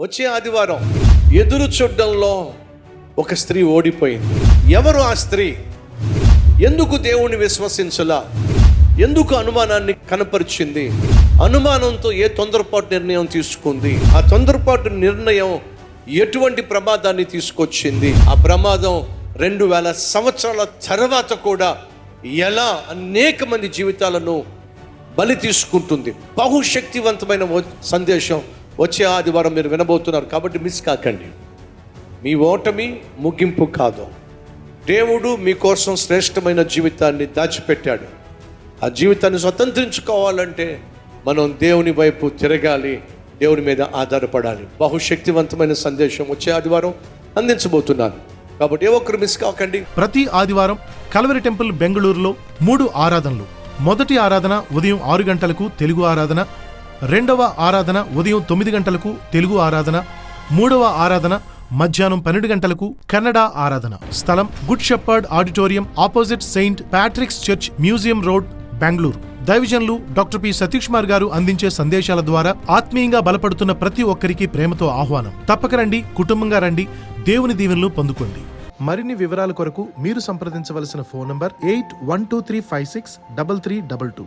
వచ్చే ఆదివారం ఎదురు చూడడంలో ఒక స్త్రీ ఓడిపోయింది. ఎవరు ఆ స్త్రీ? ఎందుకు దేవుణ్ణి విశ్వసించలా? ఎందుకు అనుమానాన్ని కనపరిచింది? అనుమానంతో ఏ తొందరపాటు నిర్ణయం తీసుకుంది? ఆ తొందరపాటు నిర్ణయం ఎటువంటి ప్రమాదాన్ని తీసుకొచ్చింది? ఆ ప్రమాదం 2000 సంవత్సరాల తర్వాత కూడా ఎలా అనేక మంది జీవితాలను బలి తీసుకుంటుంది. బహుశక్తివంతమైన సందేశం వచ్చే ఆదివారం మీరు వినబోతున్నారు, కాబట్టి మిస్ కాకండి. మీ ఓటమి ముగింపు కాదు. దేవుడు మీకోసం శ్రేష్టమైన జీవితాన్ని దాచిపెట్టాడు. ఆ జీవితాన్ని స్వతంత్రించుకోవాలంటే మనం దేవుని వైపు తిరగాలి, దేవుని మీద ఆధారపడాలి. బహుశక్తివంతమైన సందేశం వచ్చే ఆదివారం అందించబోతున్నాను, కాబట్టి ఏ ఒక్కరు మిస్ కాకండి. ప్రతి ఆదివారం కల్వరి టెంపుల్ బెంగళూరులో 3 ఆరాధనలు. మొదటి ఆరాధన ఉదయం 6 గంటలకు తెలుగు ఆరాధన, రెండవ ఆరాధన ఉదయం 9 గంటలకు తెలుగు ఆరాధన, మూడవ ఆరాధన మధ్యాహ్నం 12 గంటలకు కన్నడ ఆరాధన. స్థలం good shepherd auditorium, opposite Saint Patrick's church, museum road, Bengaluru. దైవజనులు డాక్టర్ పి సతీష్ కుమార్ గారు అందించే సందేశాల ద్వారా ఆత్మీయంగా బలపడుతున్న ప్రతి ఒక్కరికి ప్రేమతో ఆహ్వానం. తప్పక రండి, కుటుంబంగా రండి, దేవుని దీవెనలు పొందుకోండి. మరిన్ని వివరాల కొరకు మీరు సంప్రదించవలసిన ఫోన్ నంబర్ 8123563322.